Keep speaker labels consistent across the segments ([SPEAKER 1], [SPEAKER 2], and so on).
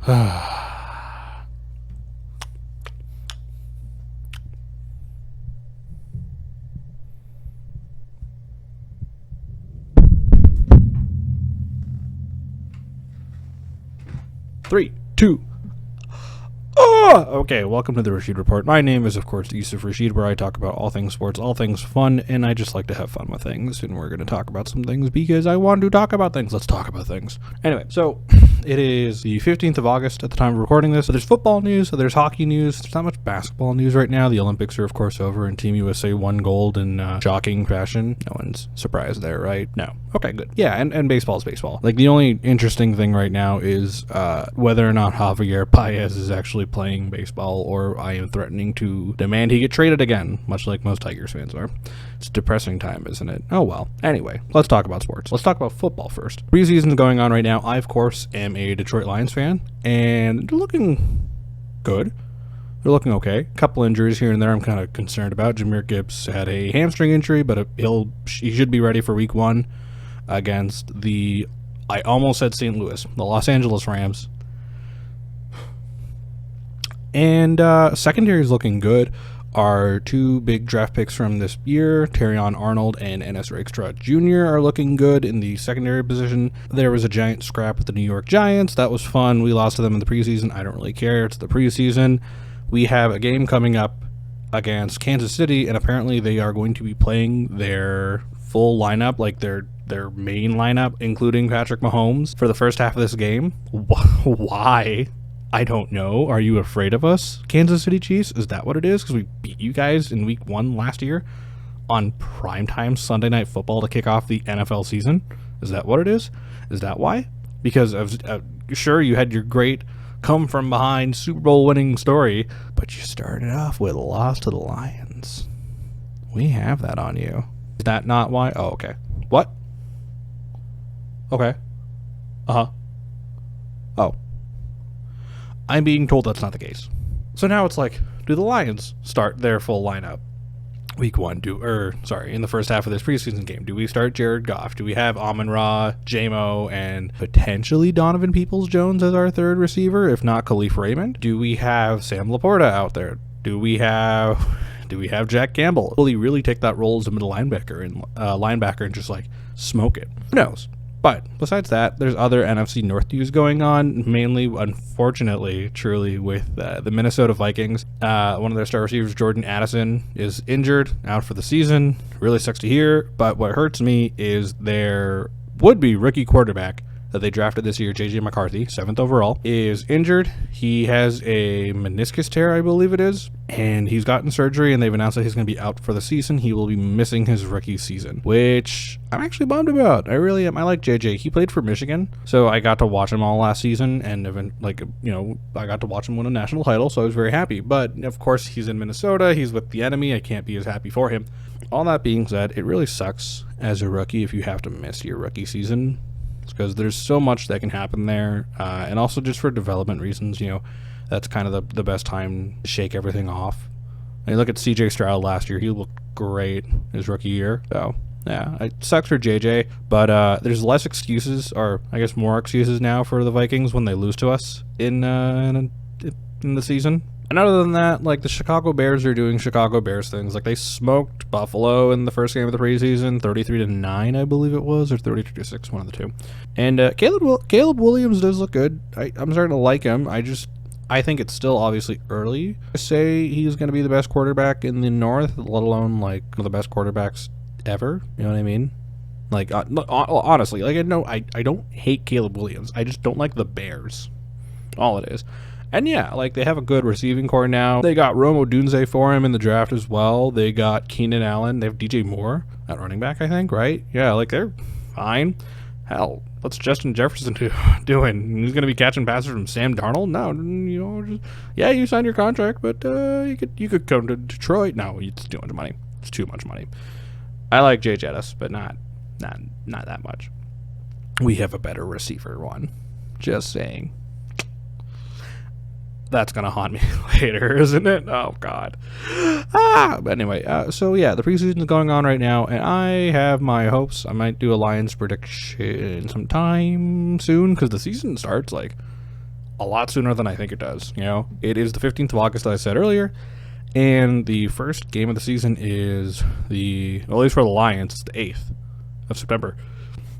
[SPEAKER 1] Three, two. Oh, okay, welcome to the Rashid Report. My name is, of course, Yusuf Rashid, where I talk about all things sports, all things fun, and I just like to have fun with things, and we're going to talk about some things because I want to talk about things. Let's talk about things. Anyway, so it is the 15th of August at the time of recording this. So there's football news, so there's hockey news. There's not much basketball news right now. The Olympics are, of course, over, and Team USA won gold in shocking fashion. No one's surprised there, right? No. Okay, good. Yeah, and baseball is baseball. Like, the only interesting thing right now is whether or not Javier Baez is actually playing baseball, or I am threatening to demand he get traded again, much like most Tigers fans are. It's a depressing time, isn't it? Oh well. Anyway, let's talk about sports. Let's talk about football first. Preseason's going on right now. I, of course, am a Detroit Lions fan, and they're looking good. They're looking okay. A couple injuries here and there I'm kind of concerned about. Jahmyr Gibbs had a hamstring injury, but he should be ready for week 1 against the, I almost said St. Louis, the Los Angeles Rams. And secondary is looking good. Our 2 big draft picks from this year, Terrion Arnold and Ennis Rakestraw Jr., are looking good in the secondary position. There was a giant scrap with the New York Giants. That was fun. We lost to them in the preseason. I don't really care. It's the preseason. We have a game coming up against Kansas City, and apparently they are going to be playing their full lineup, like their main lineup, including Patrick Mahomes, for the first half of this game. Why? I don't know. Are you afraid of us, Kansas City Chiefs? Is that what it is? Because we beat you guys in week 1 last year on primetime Sunday Night Football to kick off the NFL season? Is that what it is? Is that why? Because sure, you had your great come-from-behind Super Bowl winning story, but you started off with a loss to the Lions. We have that on you. Is that not why? Oh, okay. What? Okay. Uh-huh. Oh. I'm being told that's not the case. So now it's like, do the Lions start their full lineup week 1? In the first half of this preseason game? Do we start Jared Goff? Do we have Amon-Ra, J-Mo, and potentially Donovan Peoples-Jones as our third receiver, if not Khalif Raymond? Do we have Sam Laporta out there? Do we have Jack Campbell? Will he really take that role as a middle linebacker and just like smoke it? Who knows? But besides that, there's other NFC North news going on, mainly, unfortunately, truly, with the Minnesota Vikings. One of their star receivers, Jordan Addison, is injured, out for the season. Really sucks to hear, but what hurts me is their would-be rookie quarterback that they drafted this year, J.J. McCarthy, 7th overall, is injured. He has a meniscus tear, I believe it is, and he's gotten surgery, and they've announced that he's going to be out for the season. He will be missing his rookie season, which I'm actually bummed about. I really am. I like JJ. He played for Michigan, so I got to watch him all last season, and I got to watch him win a national title, so I was very happy. But, of course, he's in Minnesota. He's with the enemy. I can't be as happy for him. All that being said, it really sucks as a rookie if you have to miss your rookie season, because there's so much that can happen there, and also just for development reasons, that's kind of the best time to shake everything off. I mean, look at CJ Stroud last year. He looked great his rookie year. So, yeah, it sucks for JJ, but there's less excuses, or I guess more excuses now for the Vikings when they lose to us in the season. And other than that, like, the Chicago Bears are doing Chicago Bears things. Like, they smoked Buffalo in the first game of the preseason, 33-9, I believe it was, or 33-6, one of the two. And Caleb Williams does look good. I'm starting to like him. I think it's still obviously early to say he's going to be the best quarterback in the North, let alone, like, one of the best quarterbacks ever. You know what I mean? Like, honestly, like, I don't hate Caleb Williams. I just don't like the Bears. All it is. And yeah, like, they have a good receiving core now. They got Rome Odunze for him in the draft as well. They got Keenan Allen. They have DJ Moore at running back, I think, right? Yeah, like, they're fine. Hell, what's Justin Jefferson doing? He's going to be catching passes from Sam Darnold? No, you signed your contract, but you could come to Detroit. No, it's too much money. It's too much money. I like Jay Jettis, but not that much. We have a better receiver one. Just saying. That's going to haunt me later, isn't it? Oh, God. But anyway, so yeah, the preseason is going on right now, and I have my hopes. I might do a Lions prediction sometime soon, because the season starts, like, a lot sooner than I think it does. You know, it is the 15th of August, as I said earlier, and the first game of the season is at least for the Lions, it's the 8th of September.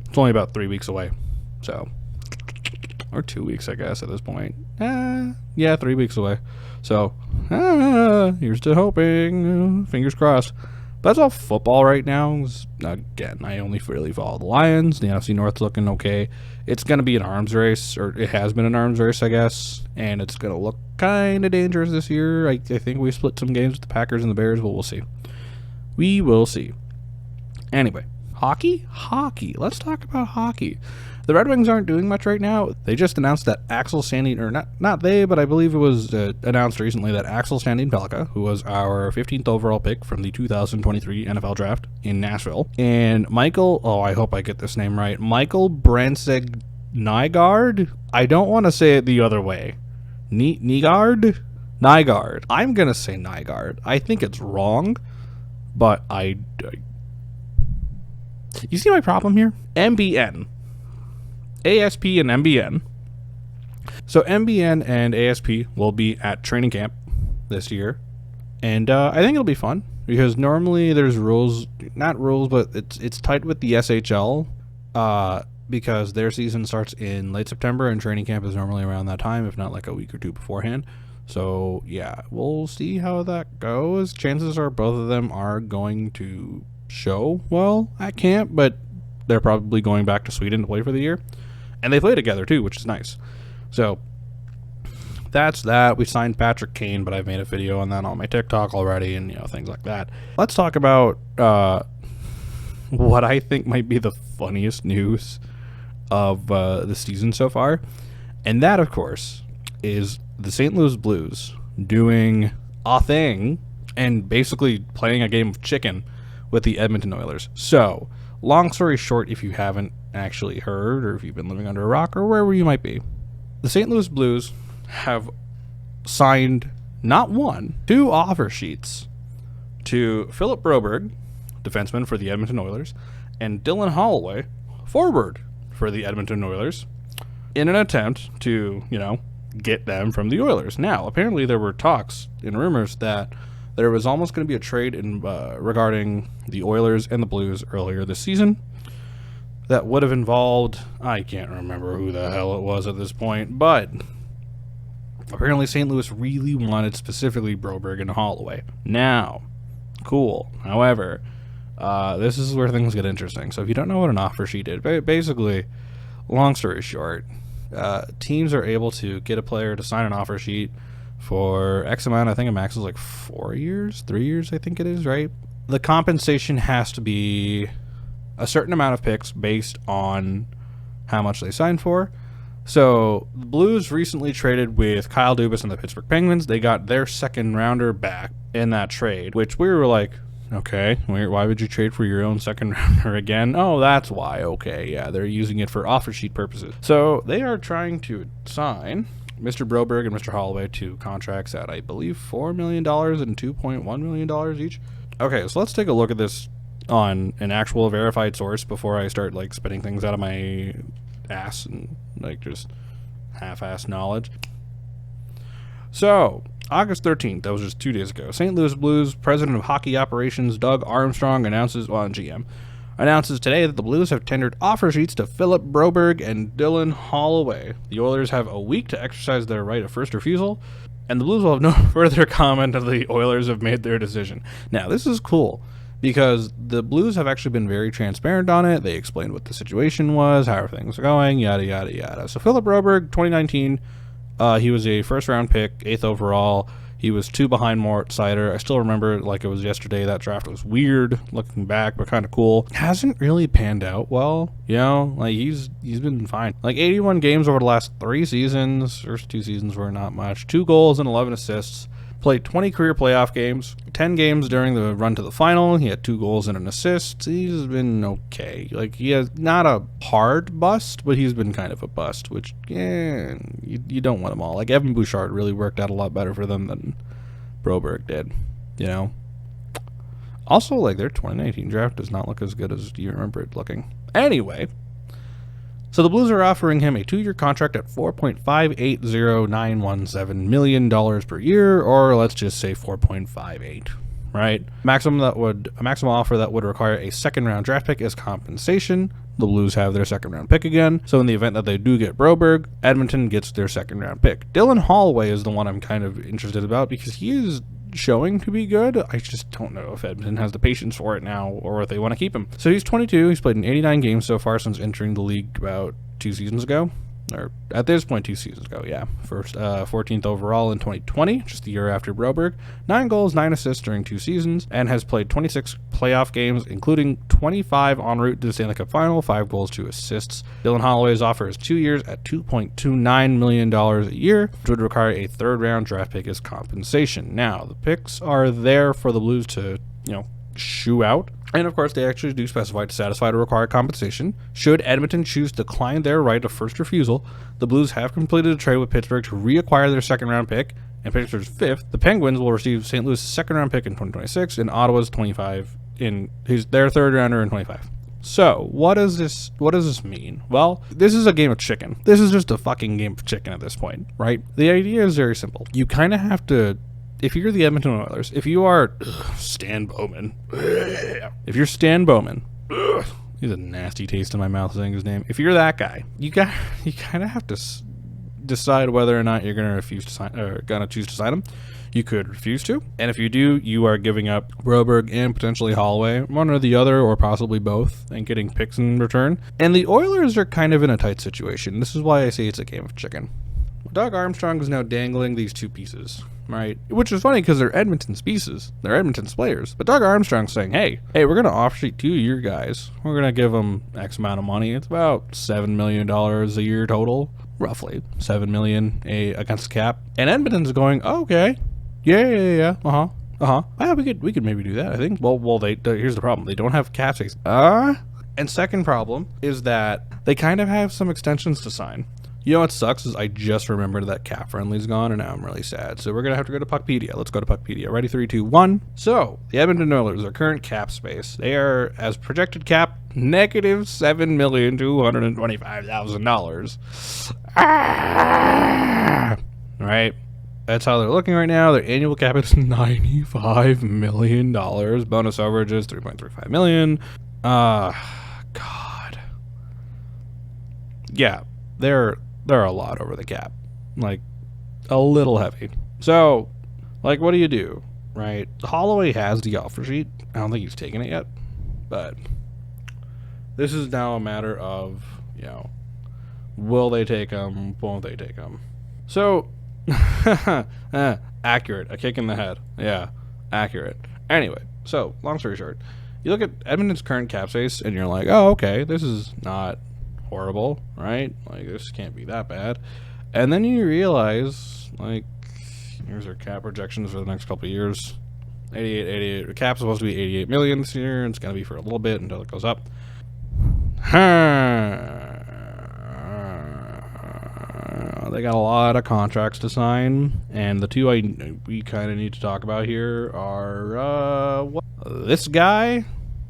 [SPEAKER 1] It's only about 3 weeks away, so, or 2 weeks, I guess, at this point. Yeah, 3 weeks away. So, here's to hoping. Fingers crossed. But that's all football right now. Again, I only really follow the Lions. The NFC North's looking okay. It's going to be an arms race, or it has been an arms race, I guess. And it's going to look kind of dangerous this year. I think we split some games with the Packers and the Bears, but we'll see. We will see. Anyway, hockey? Hockey. Let's talk about hockey. The Red Wings aren't doing much right now. They just announced that Axel Sandin, or not they, but I believe it was announced recently that Axel Sandin-Pellikka, who was our 15th overall pick from the 2023 NFL Draft in Nashville, and Michael, I hope I get this name right, Michael Brenseg Nygaard? I don't want to say it the other way. Nygaard? Nygaard. I'm going to say Nygaard. I think it's wrong, but you see my problem here? MBN. ASP and MBN. So MBN and ASP will be at training camp this year, and I think it'll be fun because normally there's not rules, but it's tight with the SHL because their season starts in late September and training camp is normally around that time, if not like a week or two beforehand. So yeah, we'll see how that goes. Chances are both of them are going to show well at camp, but they're probably going back to Sweden to play for the year. And they play together, too, which is nice. So, that's that. We signed Patrick Kane, but I've made a video on that on my TikTok already and, things like that. Let's talk about what I think might be the funniest news of the season so far. And that, of course, is the St. Louis Blues doing a thing and basically playing a game of chicken with the Edmonton Oilers. So, long story short, if you haven't actually heard, or if you've been living under a rock, or wherever you might be, the St. Louis Blues have signed not one, two offer sheets to Philip Broberg, defenseman for the Edmonton Oilers, and Dylan Holloway, forward for the Edmonton Oilers, in an attempt to, get them from the Oilers. Now, apparently there were talks and rumors that there was almost going to be a trade regarding the Oilers and the Blues earlier this season that would have involved, I can't remember who the hell it was at this point, but apparently St. Louis really wanted specifically Broberg and Holloway. Now, cool. However, this is where things get interesting. So if you don't know what an offer sheet is, basically, long story short, teams are able to get a player to sign an offer sheet for X amount. I think a max is like 4 years, 3 years, I think it is, right? The compensation has to be a certain amount of picks based on how much they signed for. So the Blues recently traded with Kyle Dubas and the Pittsburgh Penguins. They got their second rounder back in that trade, which we were like, okay, why would you trade for your own second rounder again? Oh, that's why. Okay, yeah, they're using it for offer sheet purposes. So they are trying to sign Mr. Broberg and Mr. Holloway to contracts at, I believe, $4 million and $2.1 million each. Okay, so let's take a look at this on an actual verified source before I start spitting things out of my ass and just half-ass knowledge. So, August 13th, that was just 2 days ago, St. Louis Blues president of hockey operations Doug Armstrong announces today that the Blues have tendered offer sheets to Philip Broberg and Dylan Holloway. The Oilers have a week to exercise their right of first refusal, and the Blues will have no further comment until the Oilers have made their decision. Now, this is cool, because the Blues have actually been very transparent on it. They explained what the situation was, how things are going, yada, yada, yada. So Philip Broberg, 2019, he was a first-round pick, 8th overall. He was 2 behind Mort Seider. I still remember it like it was yesterday. That draft was weird looking back, but kind of cool. Hasn't really panned out well, he's been fine. 81 games over the last 3 seasons. First 2 seasons were not much. 2 goals and 11 assists. Played 20 career playoff games, 10 games during the run to the final. He had 2 goals and an assist. He's been okay. He has not a hard bust, but he's been kind of a bust, which, you don't want them all. Evan Bouchard really worked out a lot better for them than Broberg did, Also, their 2019 draft does not look as good as you remember it looking. Anyway, So the Blues are offering him a 2-year contract at $4.580917 million per year, or let's just say 4.58. Right? A maximum offer that would require a second-round draft pick as compensation. The Blues have their second-round pick again, so in the event that they do get Broberg, Edmonton gets their second-round pick. Dylan Holloway is the one I'm kind of interested about because he is showing to be good. I just don't know if Edmonton has the patience for it now or if they want to keep him. So he's 22. He's played in 89 games so far since entering the league about 2 seasons ago. Or at this point, 2 seasons ago, yeah. First, 14th overall in 2020, just the year after Broberg. 9 goals, 9 assists during 2 seasons, and has played 26 playoff games, including 25 en route to the Stanley Cup Final, 5 goals, 2 assists. Dylan Holloway's offer is 2 years at $2.29 million a year, which would require a third-round draft pick as compensation. Now, the picks are there for the Blues to, shoo out. And of course, they actually do specify to satisfy the required compensation. Should Edmonton choose to decline their right of first refusal, the Blues have completed a trade with Pittsburgh to reacquire their second-round pick, and Pittsburgh's 5th. The Penguins will receive St. Louis' second-round pick in 2026, and Ottawa's 25 in their third-rounder in 25. So, what does this mean? Well, this is a game of chicken. This is just a fucking game of chicken at this point, right? The idea is very simple. You kind of have to... If you're the Edmonton Oilers, if you are Stan Bowman, if you're Stan Bowman, he's a nasty taste in my mouth saying his name. If you're that guy, you kind of have to decide whether or not you're going to refuse to sign or going to choose to sign him. You could refuse to, and if you do, you are giving up Broberg and potentially Holloway, one or the other, or possibly both, and getting picks in return. And the Oilers are kind of in a tight situation. This is why I say it's a game of chicken. Doug Armstrong is now dangling these 2 pieces. Right, which is funny because they're Edmonton's pieces. They're Edmonton's players. But Doug Armstrong's saying, hey, we're going to offshoot 2 of your guys. We're going to give them X amount of money. It's about $7 million a year total, roughly $7 million against the cap. And Edmonton's going, oh, okay, yeah, yeah, we could maybe do that. I think. Well, here's the problem. They don't have cap space. And second problem is that they kind of have some extensions to sign. You know what sucks is I just remembered that Cap Friendly's gone, and now I'm really sad. So we're going to have to go to Puckpedia. Let's go to Puckpedia. Ready, 3, 2, 1. So, the Edmonton Oilers, their current cap space, they are, as projected cap, negative $7,225,000. Right? That's how they're looking right now. Their annual cap is $95 million. Bonus overages, $3.35 million. God. Yeah, they're a lot over the cap, like a little heavy. So, like, what do you do, right? Holloway has the offer sheet. I don't think he's taken it yet, but this is now a matter of, will they take him? Won't they take him? So, accurate. A kick in the head. Yeah, accurate. Anyway, so long story short, you look at Edmonton's current cap space, and you're like, oh, okay, this is not horrible, right? Like, this can't be that bad. And then you realize, like, here's our cap projections for the next couple of years. 88. The cap's supposed to be 88 million this year, and it's going to be for a little bit until it goes up. They got a lot of contracts to sign, and the 2 we kind of need to talk about here are this guy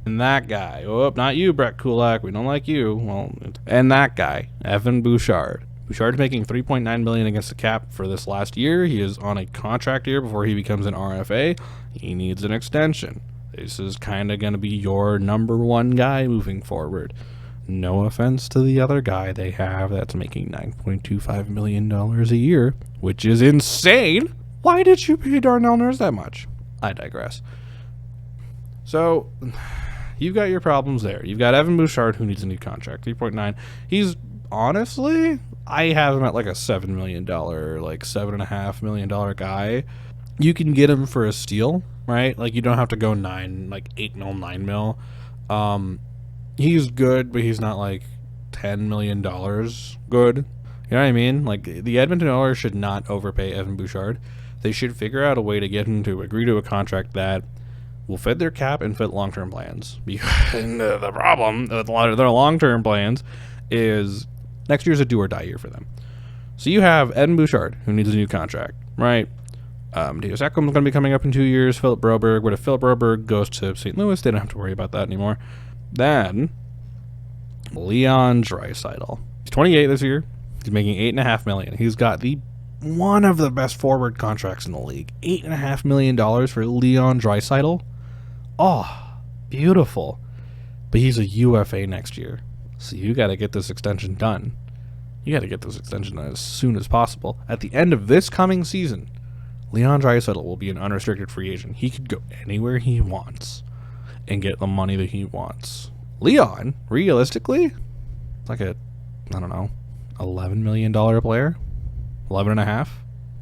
[SPEAKER 1] and that guy. Oh, not you, Brett Kulak. We don't like you. Well, and that guy, Evan Bouchard. Bouchard's making $3.9 million against the cap for this last year. He is on a contract year before he becomes an RFA. He needs an extension. This is kind of going to be your number 1 guy moving forward. No offense to the other guy they have that's making $9.25 million a year, which is insane. Why did you pay Darnell Nurse that much? I digress. So, you've got your problems there. You've got Evan Bouchard, who needs a new contract, 3.9. He's, honestly, I have him at like a $7 million, like $7.5 million guy. You can get him for a steal, right? Like, you don't have to go 8 mil, 9 mil. He's good, but he's not like $10 million good. You know what I mean? Like, the Edmonton Oilers should not overpay Evan Bouchard. They should figure out a way to get him to agree to a contract that will fit their cap and fit long-term plans. And the problem with a lot of their long-term plans is next year's a do-or-die year for them. So you have Evan Bouchard, who needs a new contract, right? Dios Ekholm's going to be coming up in 2 years. Philip Broberg. But if Philip Broberg goes to St. Louis, they don't have to worry about that anymore. Then, Leon Draisaitl. He's 28 this year. He's making $8.5 million. He's got one of the best forward contracts in the league. $8.5 million for Leon Draisaitl. Oh, beautiful. But he's a UFA next year. So you got to get this extension done. You got to get this extension done as soon as possible. At the end of this coming season, Leon Draisaitl will be an unrestricted free agent. He could go anywhere he wants and get the money that he wants. Leon, realistically, like I don't know, $11 million player? 11.5?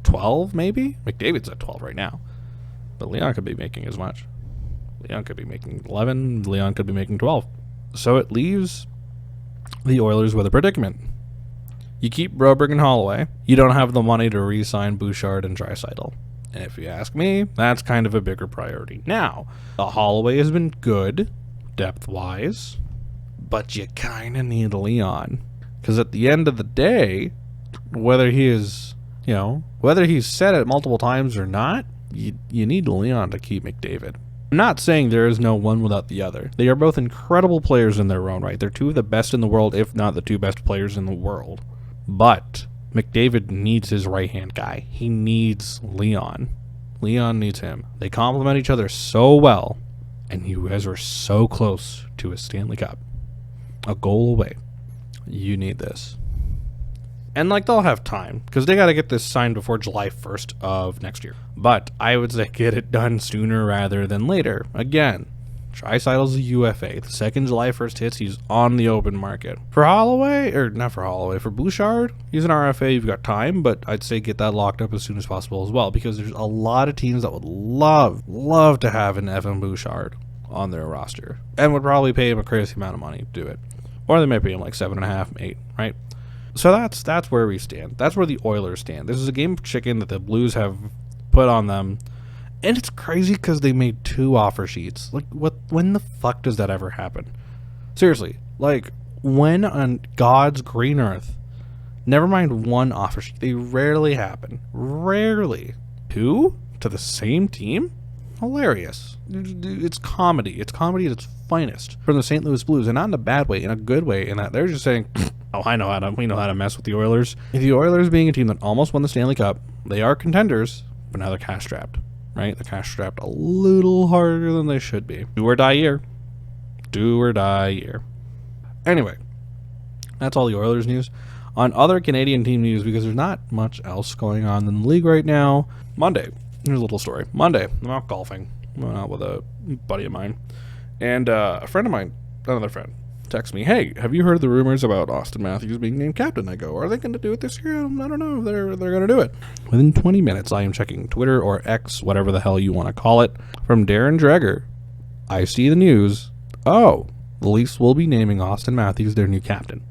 [SPEAKER 1] 12 maybe? McDavid's at 12 right now. But Leon could be making as much. Leon could be making 11. Leon could be making 12. So it leaves the Oilers with a predicament. You keep Broberg and Holloway. You don't have the money to re-sign Bouchard and Draisaitl. And if you ask me, that's kind of a bigger priority. Now, Holloway has been good, depth-wise, but you kind of need Leon. Because at the end of the day, whether he is, whether he's said it multiple times or not, you need Leon to keep McDavid. I'm not saying there is no one without the other. They are both incredible players in their own right. They're two of the best in the world, if not the two best players in the world. But McDavid needs his right-hand guy. He needs Leon. Leon needs him. They complement each other so well, and you guys are so close to a Stanley Cup. A goal away. You need this. And, they'll have time, because they got to get this signed before July 1st of next year. But I would say get it done sooner rather than later. Again, Draisaitl's a UFA. The second July 1st hits, he's on the open market. For Holloway, or not for Holloway, for Bouchard, he's an RFA. You've got time, but I'd say get that locked up as soon as possible as well, because there's a lot of teams that would love to have an Evan Bouchard on their roster, and would probably pay him a crazy amount of money to do it. Or they might pay him like 7.5, 8, right? So that's where we stand. That's where the Oilers stand. This is a game of chicken that the Blues have put on them. And it's crazy because they made 2 offer sheets. When the fuck does that ever happen? Seriously, when on God's green earth? Never mind 1 offer sheet. They rarely happen. Rarely. 2 to the same team? Hilarious. It's comedy. It's comedy at its finest from the St. Louis Blues, and not in a bad way, in a good way, in that they're just saying, we know how to mess with the Oilers. The Oilers being a team that almost won the Stanley Cup, they are contenders, but now they're cash strapped, right? They're cash strapped a little harder than they should be. Do or die year. Do or die year. Anyway, that's all the Oilers news. On other Canadian team news, because there's not much else going on in the league right now, Monday, here's a little story. Monday, I'm out golfing. I'm out with a buddy of mine. And a friend of mine, another friend, texts me, hey, have you heard the rumors about Auston Matthews being named captain? I go, are they going to do it this year? I don't know if they're going to do it. Within 20 minutes, I am checking Twitter or X, whatever the hell you want to call it, from Darren Dreger. I see the news. Oh, the Leafs will be naming Auston Matthews their new captain.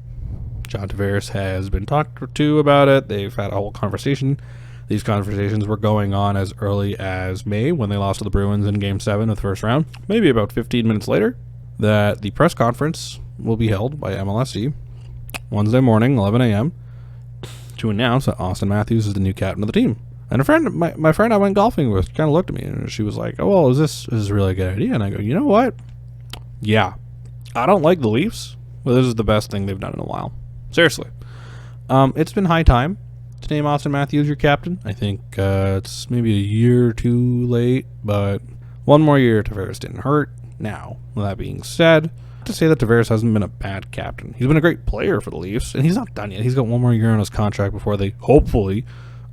[SPEAKER 1] John Tavares has been talked to about it. They've had a whole conversation. These conversations were going on as early as May when they lost to the Bruins in Game 7 of the first round. Maybe about 15 minutes later, that the press conference will be held by MLSE Wednesday morning, 11 a.m., to announce that Auston Matthews is the new captain of the team. And a friend, my friend I went golfing with, kind of looked at me and she was like, oh, well, is this a really good idea? And I go, you know what? Yeah, I don't like the Leafs, but this is the best thing they've done in a while. Seriously. It's been high time to name Auston Matthews your captain. I think it's maybe a year or 2 late, but one more year Tavares didn't hurt. Now, with that being said, to say that Tavares hasn't been a bad captain. He's been a great player for the Leafs, and he's not done yet. He's got 1 more year on his contract before they hopefully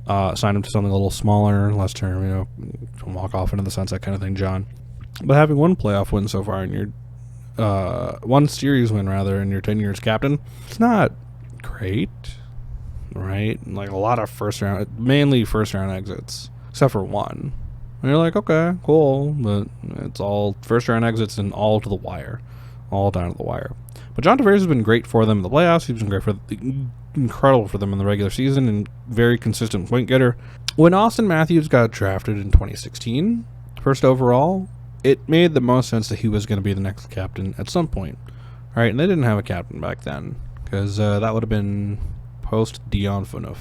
[SPEAKER 1] sign him to something a little smaller, less term, walk off into the sunset kind of thing, John. But having 1 playoff win so far in your 1 series win rather in your 10 years captain, it's not great, right? Like a lot of mainly first round exits, except for 1. And you're like, okay, cool, but it's all first round exits and all to the wire, all down to the wire. But John Tavares has been great for them in the playoffs. He's been incredible for them in the regular season and very consistent point getter. When Auston Matthews got drafted in 2016, first overall, it made the most sense that he was going to be the next captain at some point. All right, and they didn't have a captain back then because that would have been post Dion Phaneuf.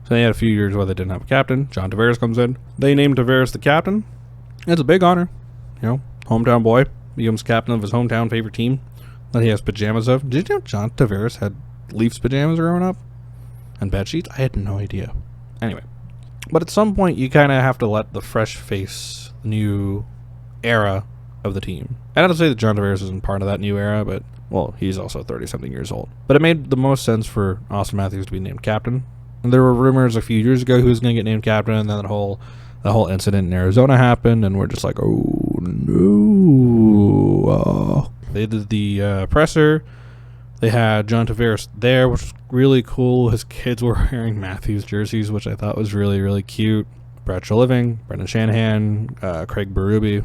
[SPEAKER 1] So they had a few years where they didn't have a captain. John Tavares comes in. They named Tavares the captain. It's a big honor. Hometown boy becomes captain of his hometown favorite team that he has pajamas of. Did you know John Tavares had Leafs pajamas growing up and bed sheets. I had no idea. Anyway, but at some point you kind of have to let the fresh face, new era of the team. I don't say that John Tavares isn't part of that new era, but well, he's also 30-something years old. But it made the most sense for Auston Matthews to be named captain. And there were rumors a few years ago he was going to get named captain, and then the whole incident in Arizona happened, and we're just like, oh no. They did the presser. They had John Tavares there, which was really cool. His kids were wearing Matthews jerseys, which I thought was really, really cute. Brad Treliving, Brendan Shanahan, Craig Berube.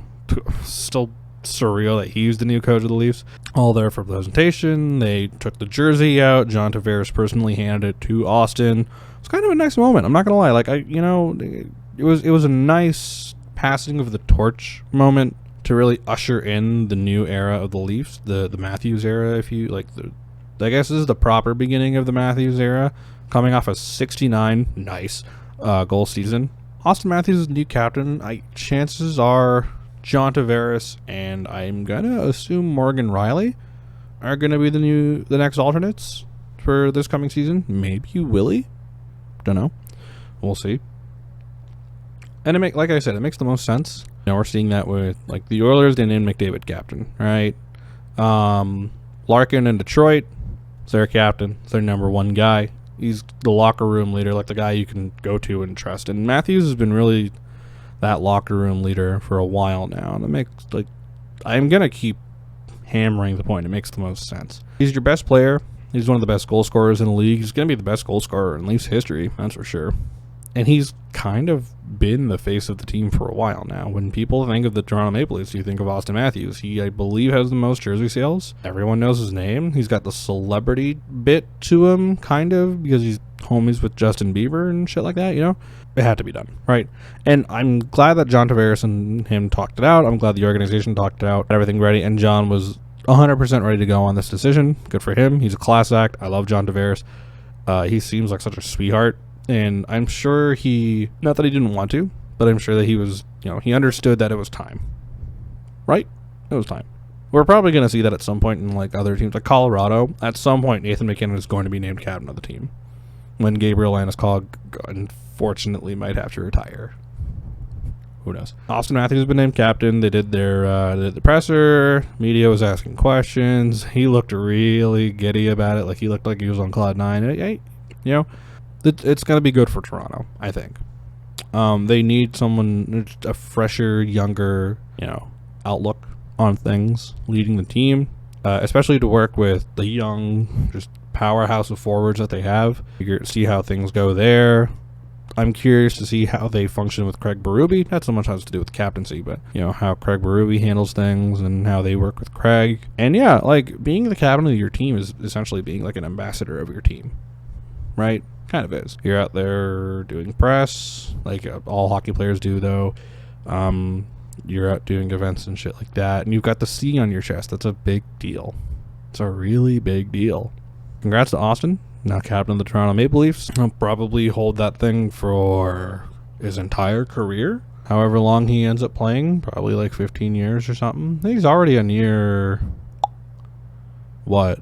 [SPEAKER 1] Still surreal that he's the new coach of the Leafs. All there for presentation. They took the jersey out. John Tavares personally handed it to Auston. It's kind of a nice moment. I'm not gonna lie. Like it was a nice passing of the torch moment to really usher in the new era of the Leafs, the Matthews era. If you like, I guess this is the proper beginning of the Matthews era, coming off a 69 nice goal season. Auston Matthews is the new captain. Chances are John Tavares and I'm gonna assume Morgan Riley are gonna be the next alternates for this coming season. Maybe Willie. Don't know. We'll see. And like I said, it makes the most sense. We're seeing that with like the Oilers. They named McDavid captain, right? Larkin in Detroit, it's their captain. It's their number one guy. He's the locker room leader, like the guy you can go to and trust. And Matthews has been really that locker room leader for a while now, and it makes I'm gonna keep hammering the point. It makes the most sense. He's your best player. He's one of the best goal scorers in the league. He's gonna be the best goal scorer in Leafs history, that's for sure. And he's kind of been the face of the team for a while now. When people think of the Toronto Maple Leafs, you think of Auston Matthews. He, I believe, has the most jersey sales. Everyone knows his name. He's got the celebrity bit to him, kind of, because he's homies with Justin Bieber and shit like that, It had to be done, right? And I'm glad that John Tavares and him talked it out. I'm glad the organization talked it out, had everything ready, and John was 100% ready to go on this decision. Good for him. He's a class act. I love John Tavares. He seems like such a sweetheart. And I'm sure not that he didn't want to, but I'm sure that he was, he understood that it was time. Right? It was time. We're probably going to see that at some point in like other teams, like Colorado. At some point, Nathan McKinnon is going to be named captain of the team. When Gabriel Landeskog, unfortunately, might have to retire. Who knows? Auston Matthews has been named captain. They did the presser. Media was asking questions. He looked really giddy about it. Like he looked like he was on cloud nine. It's going to be good for Toronto, I think. They need someone, a fresher, younger, outlook on things, leading the team, especially to work with the young, just powerhouse of forwards that they have. See how things go there. I'm curious to see how they function with Craig Berube. Not so much has to do with captaincy, but how Craig Berube handles things and how they work with Craig. And yeah, like being the captain of your team is essentially being like an ambassador of your team, right? Kind of is. You're out there doing press, like all hockey players do, though. You're out doing events and shit like that, and you've got the C on your chest. That's a big deal. It's a really big deal. Congrats to Auston, now captain of the Toronto Maple Leafs. He'll probably hold that thing for his entire career, however long he ends up playing, probably like 15 years or something. He's already on year, what,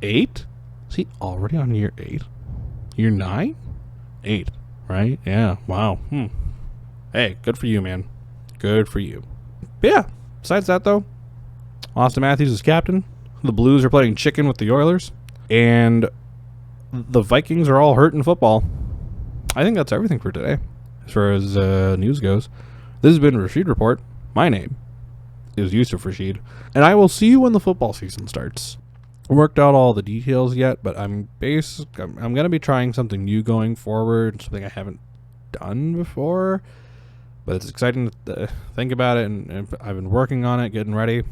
[SPEAKER 1] 8? Is he already on year 8? Year 9? 8, right? Yeah, wow. Hey, good for you, man. Good for you. But yeah, besides that, though, Auston Matthews is captain. The Blues are playing chicken with the Oilers. And the Vikings are all hurt in football. I think that's everything for today, as far as news goes. This has been Rashid Report. My name is Yusuf Rashid. And I will see you when the football season starts. Worked out all the details yet, but I'm going to be trying something new going forward, something I haven't done before. But it's exciting to think about it, and I've been working on it, getting ready.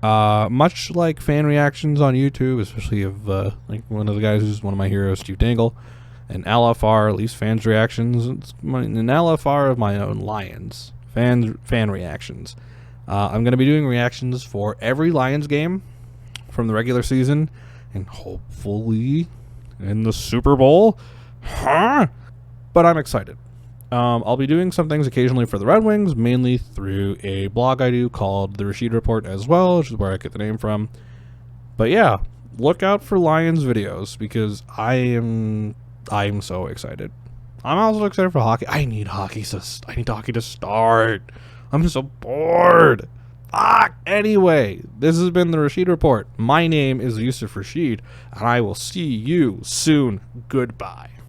[SPEAKER 1] Much like fan reactions on YouTube, especially of like one of the guys who's one of my heroes, Steve Dangle, and LFR, at least fans reactions. It's an LFR of my own Lions fan reactions. I'm going to be doing reactions for every Lions game from the regular season, and hopefully in the Super Bowl. But I'm excited. I'll be doing some things occasionally for the Red Wings, mainly through a blog I do called The Rashid Report as well, which is where I get the name from. But yeah, look out for Lions videos because I'm so excited. I'm also excited for hockey. I need hockey to start. I'm so bored. Anyway, this has been the Rashid Report. My name is Yusuf Rashid, and I will see you soon. Goodbye.